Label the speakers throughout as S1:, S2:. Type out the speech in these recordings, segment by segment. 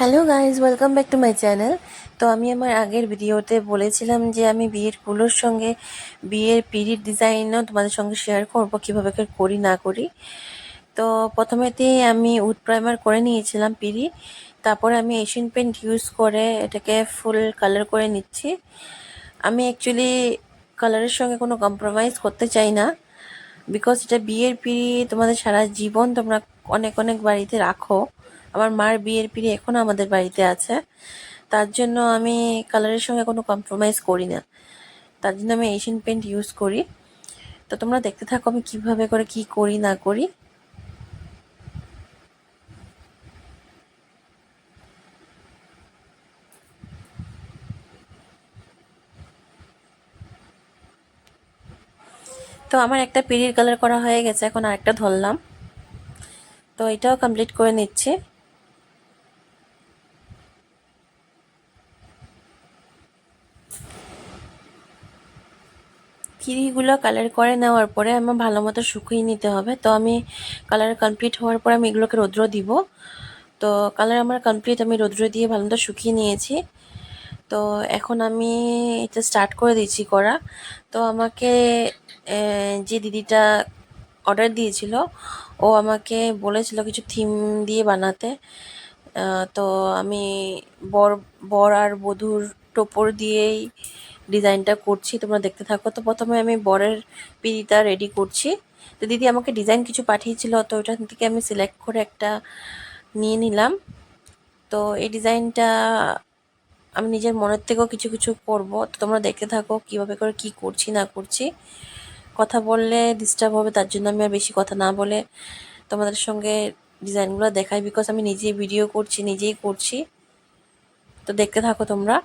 S1: Hello guys, welcome back to my channel. তো আমি আমার আগের ভিডিওতে বলেছিলাম যে আমি বিয়ের কুলোর সঙ্গে বিয়ের পিড়ির ডিজাইনও তোমাদের সঙ্গে শেয়ার করবো কীভাবে করে করি না করি। তো প্রথমেতেই আমি উড প্রাইমার করে নিয়েছিলাম পিড়ি, তারপরে আমি এশিয়ান পেন্ট ইউজ করে এটাকে ফুল কালার করে নিচ্ছি। আমি অ্যাকচুয়ালি কালারের সঙ্গে কোনো কম্প্রোমাইজ করতে চাই না, বিকজ এটা বিয়ের পিড়ি, তোমাদের সারা জীবন তোমরা অনেক অনেক বাড়িতে রাখো। আমার মার বিয়ের পিড়ি এখনও আমাদের বাড়িতে আছে, তার জন্য আমি কালারের সঙ্গে কোনো কম্প্রোমাইজ করি না, তার জন্য আমি এশিয়ান পেন্ট ইউজ করি। তো তোমরা দেখতে থাকো আমি কিভাবে করে কি করি না করি। তো আমার একটা পিড়ির কালার করা হয়ে গেছে, এখন আরেকটা ধরলাম, তো এটাও কমপ্লিট করে নিচ্ছি। পিড়িগুলো কালার করে নেওয়ার পরে আমার ভালো মতো শুকিয়ে নিতে হবে। তো আমি কালার কমপ্লিট হওয়ার পরে আমি এগুলোকে রৌদ্র দিব। তো কালার আমার কমপ্লিট, আমি রৌদ্র দিয়ে ভালো মতো শুকিয়ে নিয়েছি। তো এখন আমি এটা স্টার্ট করে দিচ্ছি করা। তো আমাকে যে দিদিটা অর্ডার দিয়েছিল, ও আমাকে বলেছিল কিছু থিম দিয়ে বানাতে। তো আমি বর বর আর বধূর টোপর দিয়েই ডিজাইনটা করছি, তোমরা দেখতে থাকো। তো প্রথমে আমি বরের পিড়িটা রেডি করছি। তো দিদি আমাকে ডিজাইন কিছু পাঠিয়েছিল, তো ওটা থেকে আমি সিলেক্ট করে একটা নিয়ে নিলাম। তো এই ডিজাইনটা আমি নিজের মনের থেকেও কিছু কিছু করব। তো তোমরা দেখতে থাকো কিভাবে করে কি করছি না করছি। কথা বললে ডিস্টার্ব হবে, তার জন্য আমি আর বেশি কথা না বলে তোমাদের সঙ্গে ডিজাইনগুলো দেখাই, বিকজ আমি নিজেই ভিডিও করছি, নিজেই করছি। তো দেখতে থাকো তোমরা।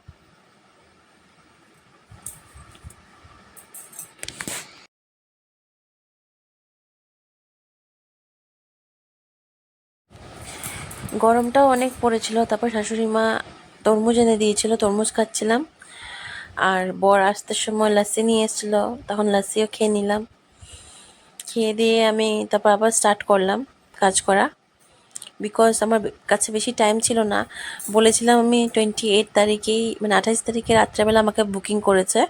S1: গরমটাও অনেক পড়েছিল, তারপর শাশুড়ি মা তরমুজ এনে দিয়েছিল, তরমুজ খাচ্ছিলাম। আর বর আসতে সময় লাস্সি নিয়ে এসেছিলো, তখন লাস্সিও খেয়ে নিলাম। খেয়ে দিয়ে আমি তারপর আবার স্টার্ট করলাম কাজ করা, বিকজ আমার কাছে বেশি টাইম ছিল না। বলেছিলাম আমি 28 তারিখেই, মানে 28 তারিখে রাত্রেবেলা আমাকে বুকিং করেছে।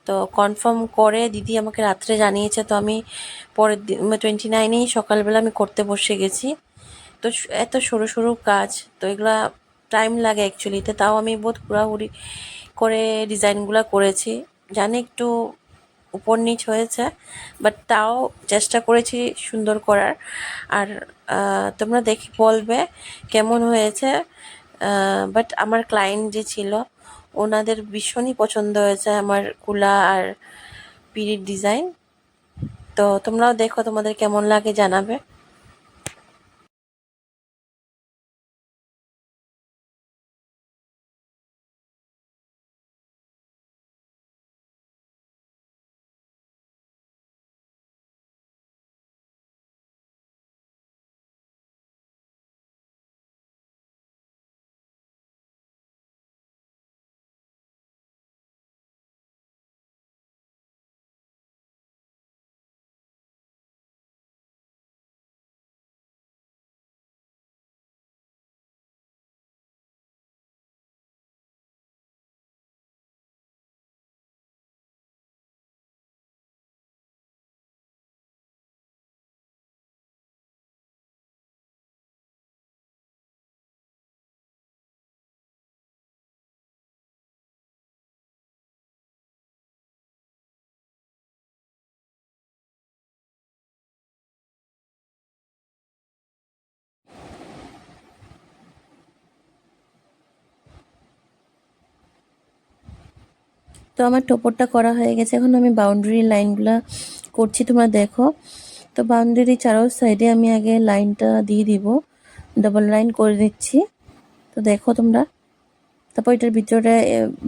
S1: তো কনফার্ম করে দিদি আমাকে রাত্রে জানিয়েছে। তো আমি পরের দিন 29এই সকালবেলা আমি করতে বসে গেছি। তো এত সরু সরু কাজ, তো এগুলা টাইম লাগে অ্যাকচুয়ালিতে, তাও আমি বহুত হুড়াহুড়ি করে ডিজাইনগুলো করেছি। জানি একটু উপর নিচ হয়েছে, বাট তাও চেষ্টা করেছি সুন্দর করার। আর তোমরা দেখে বলবে কেমন হয়েছে। বাট আমার ক্লায়েন্ট যে ছিল, ওনাদের ভীষণই পছন্দ হয়েছে আমার কুলা আর পিড়ির ডিজাইন। তো তোমরাও দেখো, তোমাদের কেমন লাগে জানাবে। তো আমার টোপরটা করা হয়ে গেছে, এখন আমি বাউন্ডারি লাইনগুলা করছি, তোমরা দেখো। তো বাউন্ডারি চারো সাইডে আমি আগে লাইনটা দিয়ে দিব, ডাবল লাইন করে দিচ্ছি। তো দেখো তোমরা। তারপর এটার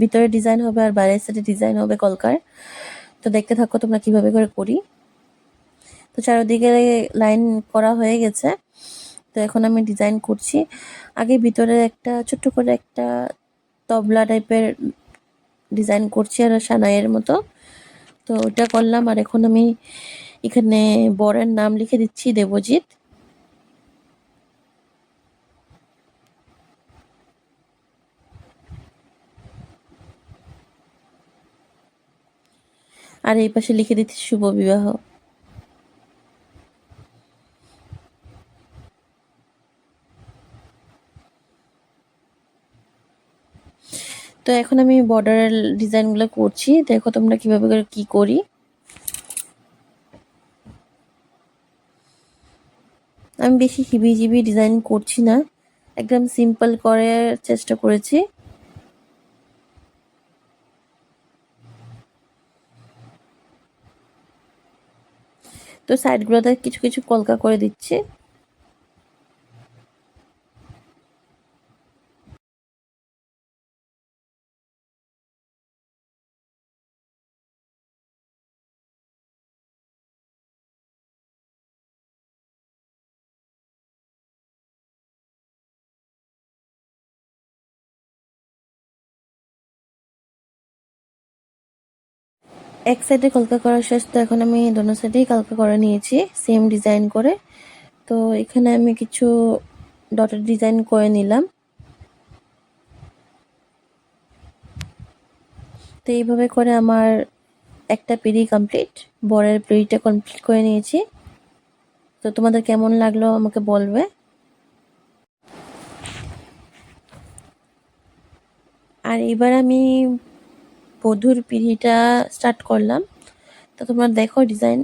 S1: ভিতরে ডিজাইন হবে আর বাইরের সাইডে ডিজাইন হবে কলকার। তো দেখতে থাকো তোমরা কিভাবে করে করি। তো চারোদিকে লাইন করা হয়ে গেছে। তো এখন আমি ডিজাইন করছি। আগে ভিতরে একটা ছোট্ট করে একটা তবলা টাইপের ডিজাইন করছি, আর সানাইয়ের মতো। তো ওটা করলাম, আর এখন আমি এখানে বরের নাম লিখে দিচ্ছি, দেবজিৎ। আর এই পাশে লিখে দিচ্ছি শুভ বিবাহ। তো এখন আমি বর্ডারের ডিজাইনগুলো করছি, দেখো তোমরা কিভাবে করে কি করি। আমি বেশি হিবিজিবি ডিজাইন করছি না, একদম সিম্পল করে চেষ্টা করেছি। তো সাইডগুলোতে কিছু কিছু কলকা করে দিচ্ছি। এক সাইডে কলকা করা শেষ, তো এখন আমি দোনো সাইডেই কলকা করে নিয়েছি সেম ডিজাইন করে। তো এখানে আমি কিছু ডটের ডিজাইন করে নিলাম। তো এইভাবে করে আমার একটা পিড়ি কমপ্লিট, বরের পিড়িটা কমপ্লিট করে নিয়েছি। তো তোমাদের কেমন লাগলো আমাকে বলবে। আর এবার আমি বধূর পিড়িটা স্টার্ট করলাম। তো তোমরা দেখো ডিজাইন।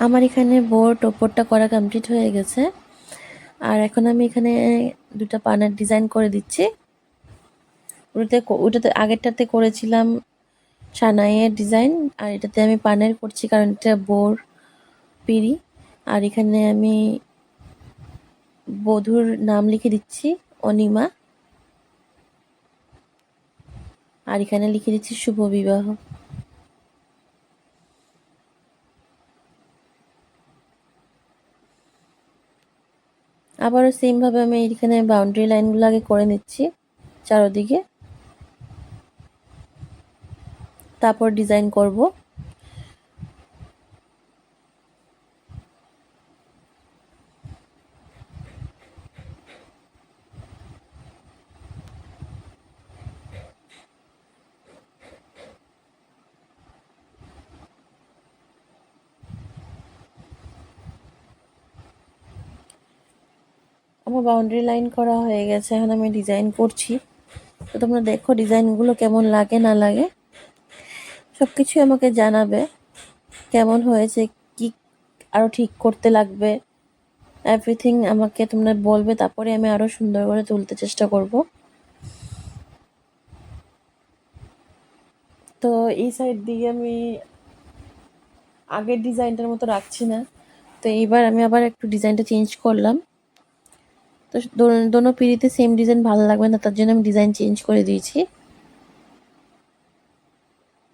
S1: আমার এখানে বোর্ড ওপরটা করা কমপ্লিট হয়ে গেছে। আর এখন আমি এখানে দুটা পানার ডিজাইন করে দিচ্ছি। ওটাতে আগেরটাতে করেছিলাম সানাইয়ের ডিজাইন, আর এটাতে আমি পানের করছি কারণ এটা বোর পিড়ি। আর এখানে আমি বধূর নাম লিখে দিচ্ছি অনিমা, আর এখানে লিখে দিচ্ছি শুভ বিবাহ। আবারও সেম ভাবে আমি এখানে বাউন্ডারি লাইনগুলো আগে করে নিচ্ছি চারদিকে, তারপর ডিজাইন করব। আমার বাউন্ডারি লাইন করা হয়ে গেছে, এখন আমি ডিজাইন করছি। তো তোমরা দেখো ডিজাইনগুলো কেমন লাগে না লাগে, সব কিছুই আমাকে জানাবে কেমন হয়েছে, কি আরও ঠিক করতে লাগবে। এভরিথিং আমাকে তোমরা বলবে, তারপরে আমি আরও সুন্দর করে তুলতে চেষ্টা করব। তো এই সাইড দিয়ে আমি আগের ডিজাইনটার মতো রাখছি না, তো এইবার আমি আবার একটু ডিজাইনটা চেঞ্জ করলাম। তো দোনো পিড়িতে সেম ডিজাইন ভালো লাগবে না, তার জন্য আমি ডিজাইন চেঞ্জ করে দিয়েছি।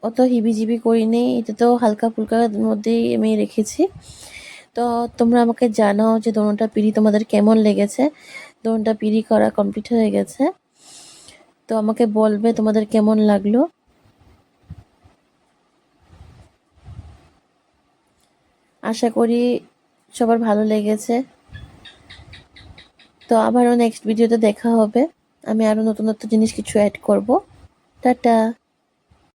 S1: অত হিবিজিবি করিনি, এটা তো হালকা ফুলকার মধ্যেই আমি রেখেছি। তো তোমরা আমাকে জানাও যে দোনোটা পিড়ি তোমাদের কেমন লেগেছে। দোনোটা পিড়ি করা কমপ্লিট হয়ে গেছে, তো আমাকে বলবে তোমাদের কেমন লাগলো। আশা করি সবার ভালো লেগেছে। তো আবারও নেক্সট ভিডিওতে দেখা হবে, আমি আরও নতুন নতুন জিনিস কিছু অ্যাড করব। টাটা।